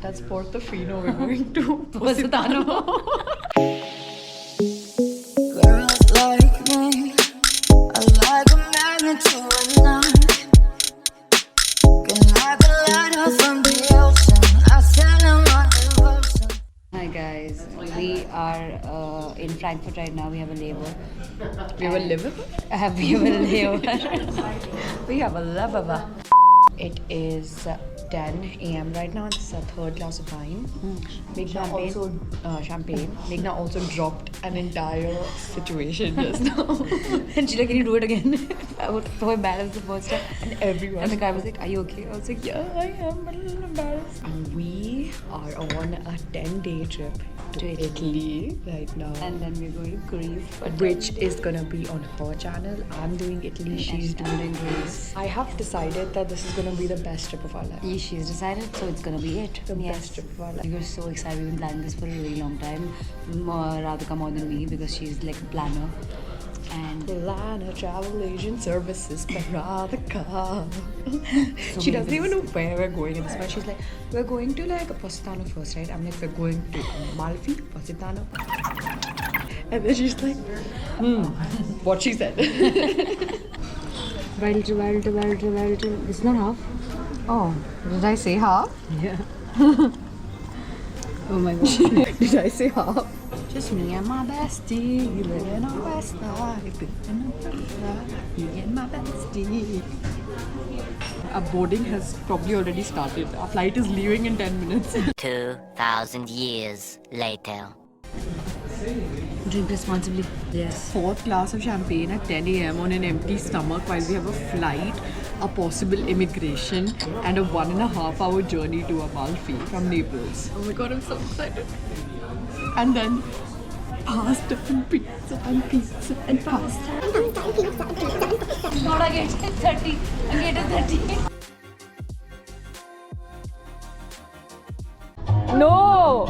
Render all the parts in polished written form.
That's Portofino. We're going to Positano. Girls like me are like a magnet to a knife. Can I can light up from the ocean? I send them my devotion. Hi guys, we are in Frankfurt right now. We have a layover. We have a liver? We have a layover. We have a layover. It is 10 a.m. right now. It's a third glass of wine. Meghna also champagne. Meghna also dropped an entire situation just now. And she's like, "Can you do it again?" I was so embarrassed the first time. And everyone. And the guy was like, "Are you okay?" I was like, "Yeah, I am, but a little embarrassed." We are on a 10-day trip to Italy right now. And then we're going to Greece. Which is gonna be on her channel. I'm doing Italy, she's doing Greece. I have decided that this is gonna be the best trip of our life. Yeah, she's decided, so it's gonna be it. The best trip of our life. We're so excited. We've been planning this for a really long time. Radhika more than me because she's like a planner. And Lana Travel Agent Services by Radhika. So She many doesn't even know things. where we're going at this point. She's like, we're going to like Positano first, right? I'm like, we're going to Amalfi, Positano. And then she's like, what she said. well. This is not half. Oh, did I say half? Yeah. Oh my god. Did I say half? Just me and my bestie living our best life. Me and my bestie. Our boarding has probably already started. Our flight is leaving in 10 minutes. 2,000 years later. Drink responsibly. Yes. Fourth glass of champagne at 10 a.m. on an empty stomach while we have a flight, a possible immigration, and a 1.5 hour journey to Amalfi from Naples. Oh my god, I'm so excited. And then pasta and pizza and pizza and pasta. Not again 30. Again 30. No!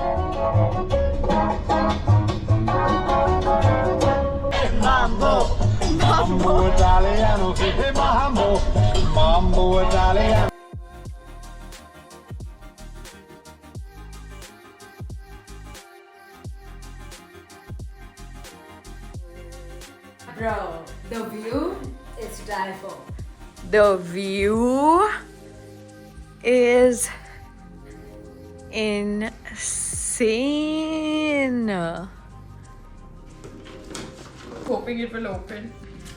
Mambo Italiano, hey Mambo Italiano. Bro, the view is to die for. The view is insane. Hoping it will open.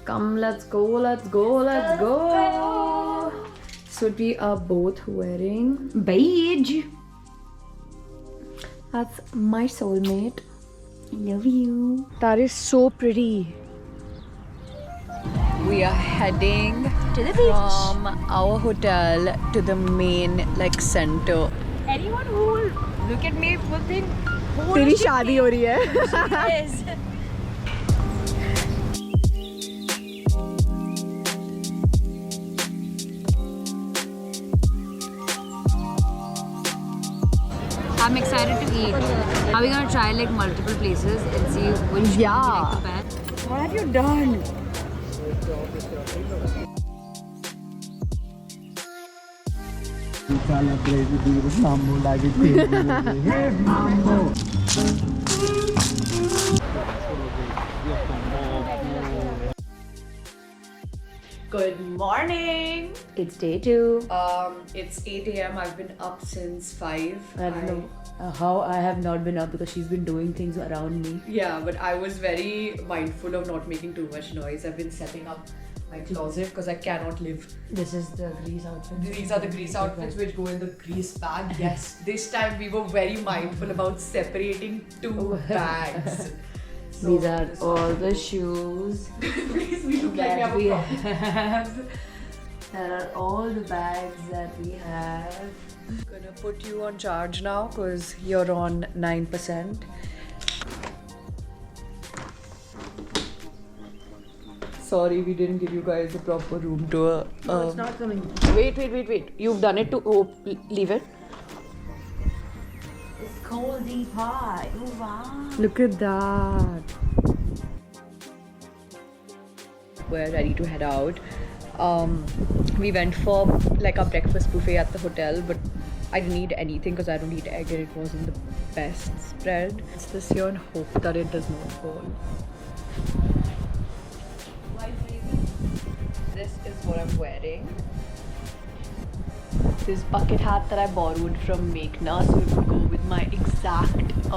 Come, let's go, let's go, let's go. So we are both wearing beige. That's my soulmate. I love you. That is so pretty. We are heading To the beach. from our hotel to the main like center. Anyone who will look at me will think, तेरी शादी हो रही है. yes. I'm excited to eat. Are we gonna try like multiple places and see which one we like the best? What have you done? Celebrate with Mambo like it is. Hey Mambo. Good morning. It's day 2. It's 8 a.m. I've been up since 5. I don't know how I have not been up because she's been doing things around me. Yeah, but I was very mindful of not making too much noise. I've been setting up my closet because I cannot live. This is the Greece outfit. These are the grease outfits which go in the grease bag. Yes, this time we were very mindful about separating 2 bags. So These are this- all the shoes Please, we look like we that have we a problem. have. There are all the bags that we have. Gonna put you on charge now because you're on 9%. Sorry, we didn't give you guys a proper room tour. It's not coming. Wait. You've done it to leave it. It's coldy pie. Oh wow. Look at that. We're ready to head out. We went for like a breakfast buffet at the hotel, but I didn't eat anything because I don't eat egg and it wasn't the best spread. It's this here and hope that it does not fall. This is what I'm wearing. This bucket hat that I borrowed from Meghna, so it would go with my exact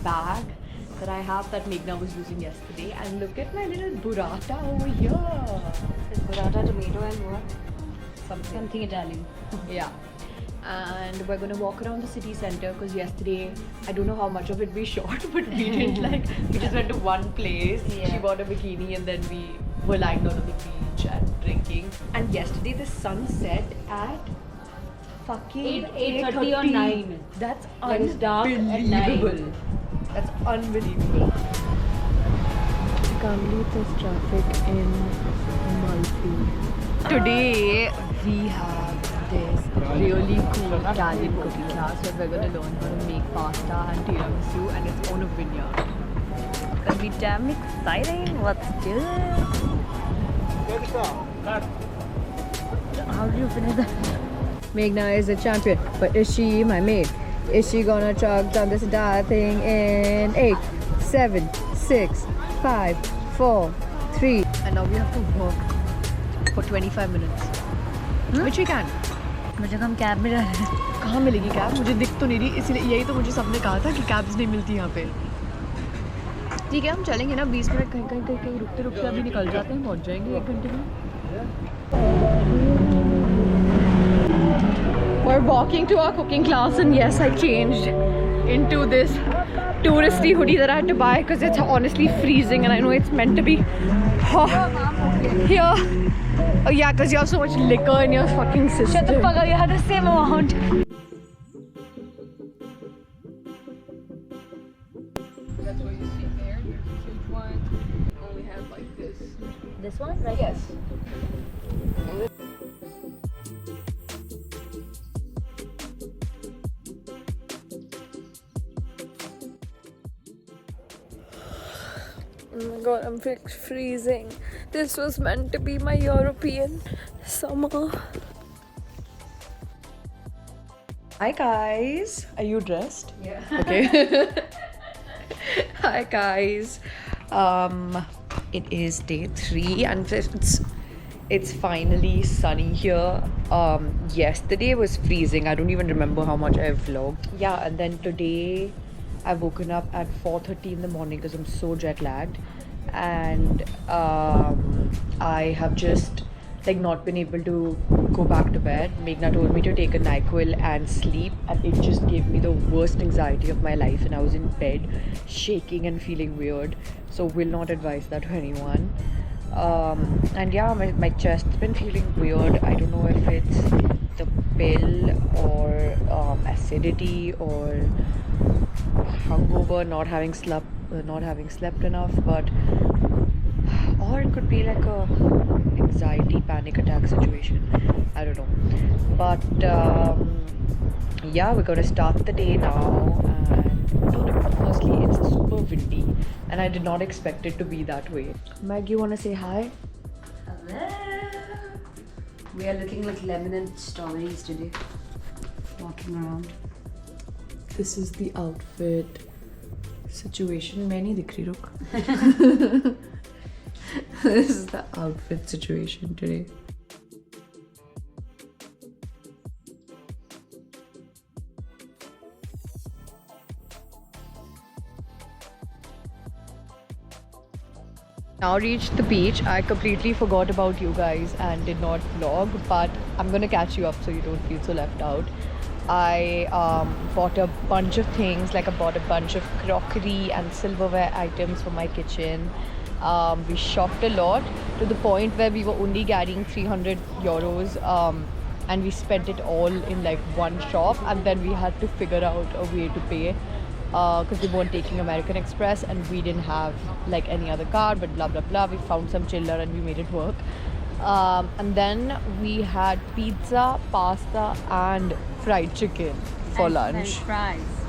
bag that I have that Meghna was using yesterday. And look at my little burrata over here. Burrata, tomato, and what? Something Italian. Yeah. And we're gonna walk around the city center because yesterday, I don't know how much of it we shot, but we didn't we just went to one place. Yeah. She bought a bikini and then we were lying down on the beach and drinking. And yesterday the sun set at fucking 8:30 or 9. That's Like it's dark at 9. unbelievable. That's unbelievable. I can't believe there's traffic in Malfi. Today we have this really cool Italian cooking class where we're gonna learn how to make pasta and tiramisu, and it's on a vineyard. It's gonna be damn exciting. Let's do it. How do you finish that? Meghna is a champion, but is she my mate? Is she gonna chug down this entire thing in 8, 7, 6, 5, 4, 3? And now we have to walk for 25 minutes. Which we can. मुझे हम cab में जा रहे हैं. कहाँ मिलेगी cab? मुझे दिख तो नहीं रही, इसलिए यही तो मुझे सबने कहा था कि कैब्स नहीं मिलती यहाँ पे. ठीक है, हम चलेंगे ना 20 मिनट कहीं रुकते रुकते अभी निकल जाते हैं, पहुँच जाएंगे 1 घंटे में. We're walking to our cooking class, and yes, I changed into this touristy hoodie that I had to buy because it's honestly freezing, and I know it's meant to be here. Oh yeah, because you have so much liquor in your fucking system. Shut the fuck up, you had the same amount. That's what you see there. The huge one only has like this. This one? Right? Yes. Oh my god, I'm freezing. This was meant to be my European summer. Hi guys. Are you dressed? Yeah. Okay. Hi guys. It is day 3 and it's finally sunny here. Yesterday was freezing. I don't even remember how much I vlogged. Yeah, and then today I've woken up at 4:30 in the morning because I'm so jet lagged, and I have just like not been able to go back to bed. Meghna told me to take a NyQuil and sleep, and it just gave me the worst anxiety of my life, and I was in bed shaking and feeling weird. So will not advise that to anyone. And yeah, my chest's been feeling weird. I don't know if it's the pill or acidity or hungover, not having slept enough, but or it could be like a anxiety panic attack situation. I don't know, but yeah, we're gonna start the day now. And firstly, it's super windy, and I did not expect it to be that way. Meg, you wanna say hi? Hello. We are looking like lemon and strawberries today. Walking around. This is the outfit situation. मैं नहीं दिख रही, रुक. This is the outfit situation today. Now reached the beach. I completely forgot about you guys and did not vlog, but I'm gonna catch you up so you don't feel so left out. I bought a bunch of things, like I bought a bunch of crockery and silverware items for my kitchen. We shopped a lot to the point where we were only carrying 300 euros and we spent it all in like one shop, and then we had to figure out a way to pay because we weren't taking American Express and we didn't have like any other card, but blah blah blah. We found some chiller and we made it work. And then we had pizza, pasta and fried chicken for lunch.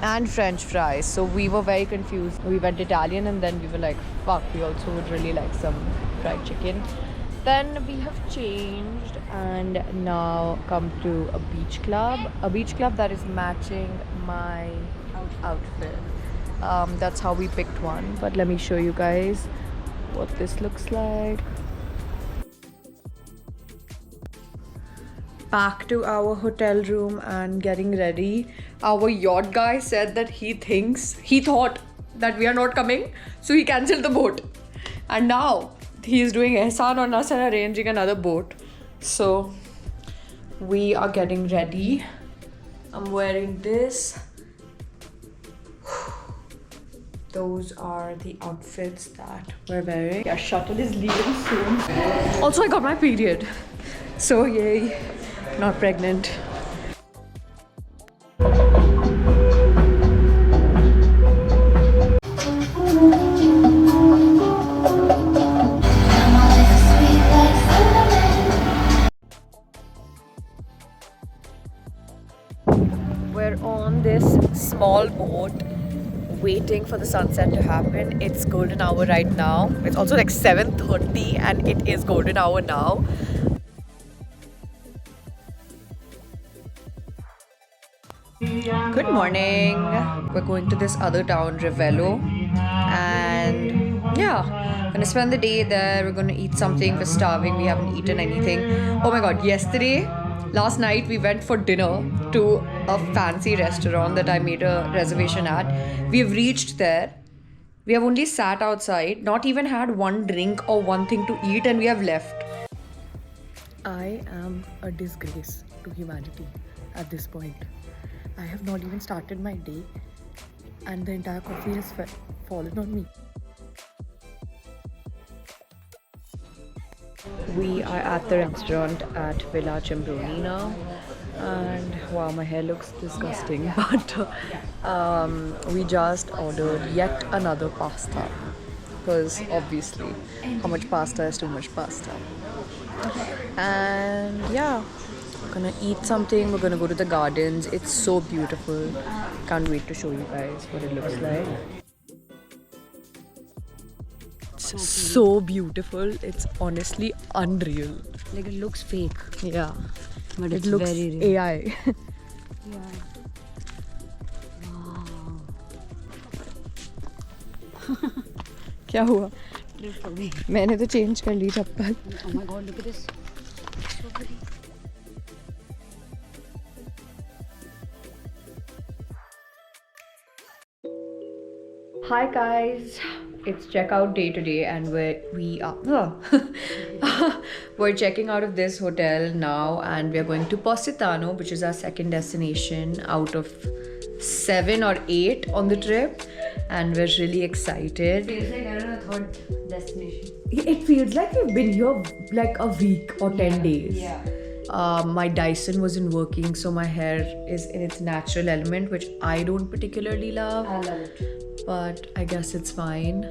And French fries. So we were very confused. We went Italian and then we were like, fuck, we also would really like some fried chicken. Then we have changed and now come to a beach club. A beach club that is matching my outfit. That's how we picked one. But let me show you guys what this looks like. Back to our hotel room and getting ready. Our yacht guy said that he thought that we are not coming, so he cancelled the boat. And now he is doing ihsan on us and arranging another boat. So we are getting ready. I'm wearing this. Those are the outfits that we're wearing. Our shuttle is leaving soon. Also, I got my period. So yay, not pregnant. We're on this small boat waiting for the sunset to happen. It's golden hour right now. It's also like 7:30 and it is golden hour now. Good morning. We're going to this other town, Revello, and yeah, gonna spend the day there. We're gonna eat something. We're starving. We haven't eaten anything. Oh my god, last night we went for dinner to a fancy restaurant that I made a reservation at. We have reached there. We have only sat outside, not even had one drink or one thing to eat, and we have left. I am a disgrace to humanity at this point. I have not even started my day and the entire coffee has fallen on me. We are at the restaurant at Villa Cimbroni now, and wow, my hair looks disgusting, but we just ordered yet another pasta because obviously how much pasta is too much pasta. And yeah, we're gonna eat something. We're gonna go to the gardens. It's so beautiful. Can't wait to show you guys what it looks like. It's so beautiful. It's honestly unreal. Like it looks fake, Yeah, but it it's looks very real. AI. Yeah. क्या हुआ? Live for me. मैंने तो change कर ली चप्पल. Oh my god, look at this. So pretty. Hi guys, it's checkout day today and we're checking out of this hotel now and we're going to Positano, which is our second destination out of 7 or 8 on the trip, and we're really excited. Feels like I'm on a third destination. It feels like we've been here like a week or 10 days. Yeah. My Dyson wasn't working, so my hair is in its natural element, which I don't particularly love. I love it. But I guess it's fine.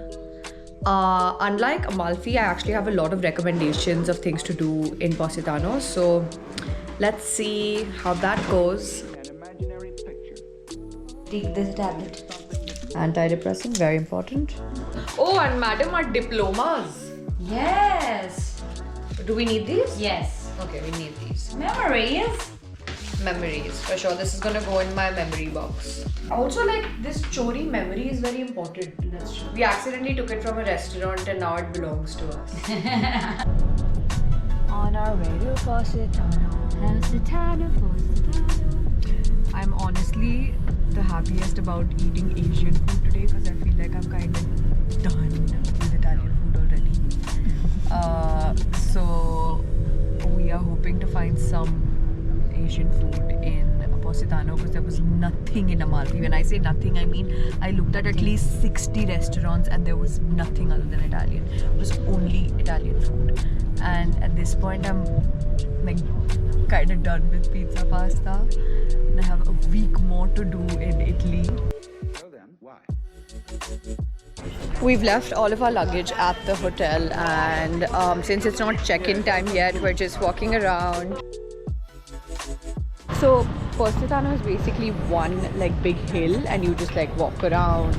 Unlike Amalfi, I actually have a lot of recommendations of things to do in Positano, so let's see how that goes. Take this tablet. Antidepressant, very important. Oh, and madam, our diplomas. Yes. Do we need these? Yes. Okay, we need these. Memories. Memories, for sure. This is gonna go in my memory box. Also, like, this chori memory is very important. That's true. We accidentally took it from a restaurant and now it belongs to us. On our way to Positano. Positano, Positano. I'm honestly the happiest about eating Asian food today because I feel like I'm kind of done with Italian food already. So we are hoping to find some Asian food in Positano because there was nothing in Amalfi. When I say nothing, I mean I looked at least 60 restaurants and there was nothing other than Italian. It was only Italian food. And at this point, I'm like kind of done with pizza pasta. And I have a week more to do in Italy. So then, why? We've left all of our luggage at the hotel, and since it's not check-in time yet, we're just walking around. So Positano is basically one like big hill, and you just like walk around,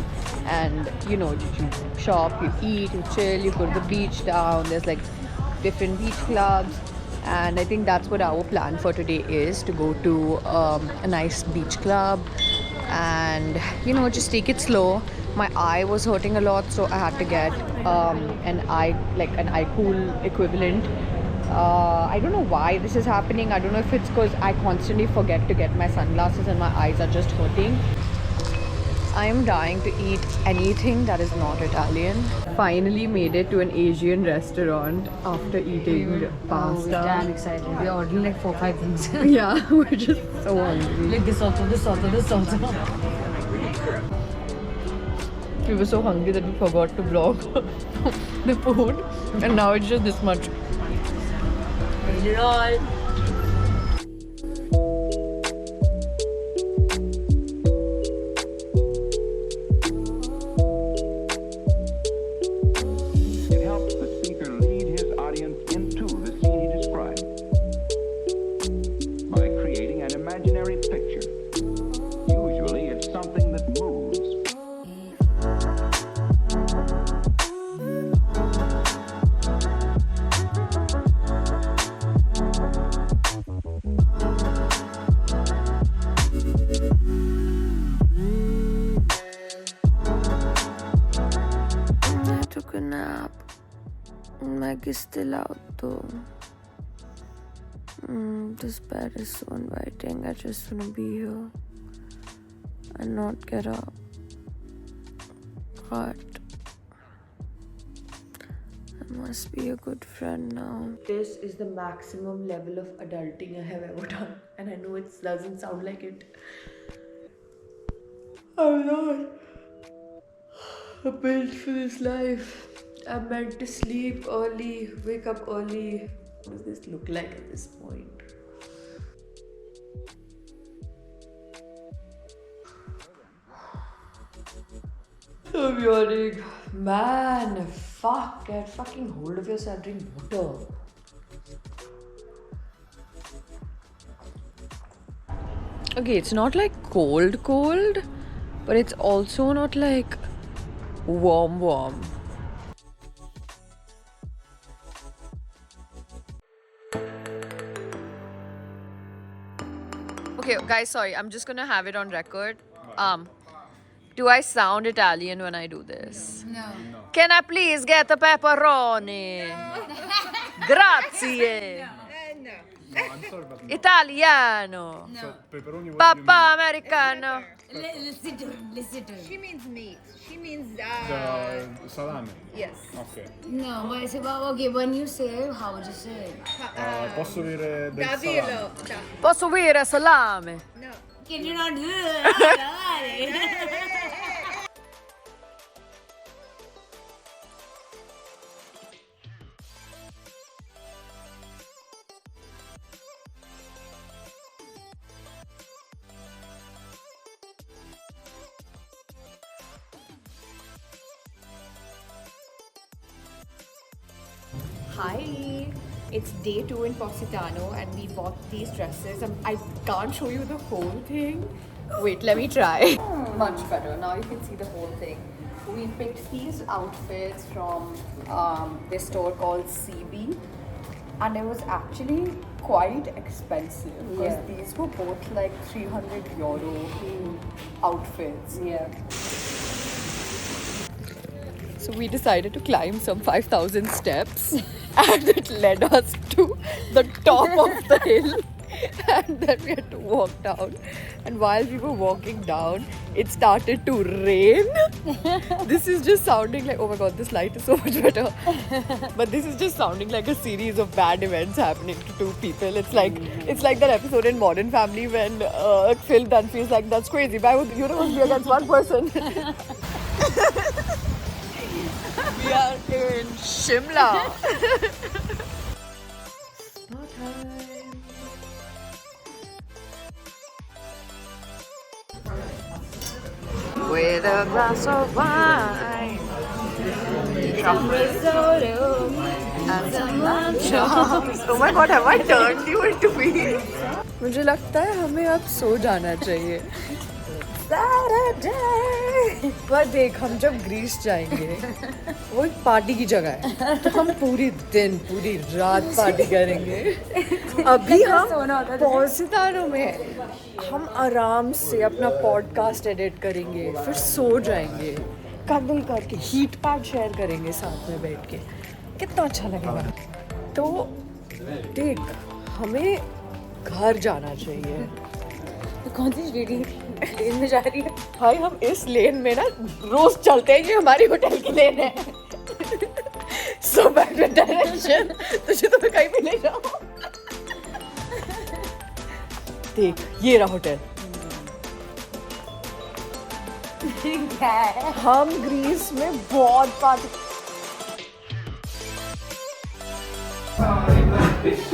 and you know, you shop, you eat, you chill, you go to the beach down. There's like different beach clubs, and I think that's what our plan for today is, to go to a nice beach club and just take it slow. My eye was hurting a lot, so I had to get an eye cool equivalent. I don't know why this is happening. I don't know if it's because I constantly forget to get my sunglasses and my eyes are just hurting. I am dying to eat anything that is not Italian. Finally made it to an Asian restaurant after eating pasta. Damn excited. We're ordering like 4-5 things. Yeah, we're just so hungry. Like this also, this also, this also. We were so hungry that we forgot to vlog the food, and now it's just this much. Lol. It helps the speaker lead his audience into the scene he describes by creating an imaginary picture. Usually it's something that moves. I took a nap. Meg is still out though. This bed is so inviting. I just want to be here and not get up. But I must be a good friend now. This is the maximum level of adulting I have ever done, and I know it doesn't sound like it. I'm not built for this life. I'm meant to sleep early, wake up early. What does this look like at this point? I'm yawning. Man, fuck, get fucking hold of yourself, drink water. Okay, it's not like cold, but it's also not like warm. Okay, guys, sorry, I'm just gonna have it on record. Do I sound Italian when I do this? No. Can I please get a pepperoni? Grazie. No, I'm sorry, but no. Italiano. So, pepperoni, what Papa Americano. Listen to her. She means meat. She means the salame. yes. Ok. No, but it's about, okay, when you say it, how would you say it? Posso avere del salame? Davilo. Posso avere salame? No. Can you not do it? Hi, it's day 2 in Positano and we bought these dresses. I can't show you the whole thing. Wait, let me try. Much better. Now you can see the whole thing. We picked these outfits from this store called CB, and it was actually quite expensive because these were both like €300 outfits. Yeah. So we decided to climb some 5,000 steps and it led us to the top of the hill and then we had to walk down, and while we were walking down it started to rain. This is just sounding like, oh my god, this light is so much better, but this is just sounding like a series of bad events happening to two people. It's like that episode in Modern Family when Phil Dunphy's like, that's crazy, why would the universe be against one person? We are in Shimla. Spa time. With a glass of wine, some risotto, and some luncheons. Oh my god, have I turned you into me? मुझे लगता है हमें अब सो जाना चाहिए. Saturday. पर देख हम जब ग्रीस जाएंगे वो एक पार्टी की जगह है तो हम पूरी रात पार्टी करेंगे. अभी हम पॉसितानो में हम आराम से अपना पॉडकास्ट एडिट करेंगे, फिर सो जाएंगे, कदल करके हीट पैड शेयर करेंगे साथ में बैठ के. कितना अच्छा लगेगा. तो देख हमें घर जाना चाहिए. कौन सी लेन में जा रही है? भाई हम इस लेन में ना रोज चलते हैं, ये हमारी होटल की लेन है. So back to direction. तुझे तो मैं कहीं भी ले जाऊं. देख ये रहा होटल. हम ग्रीस में बहुत पार्टी. It's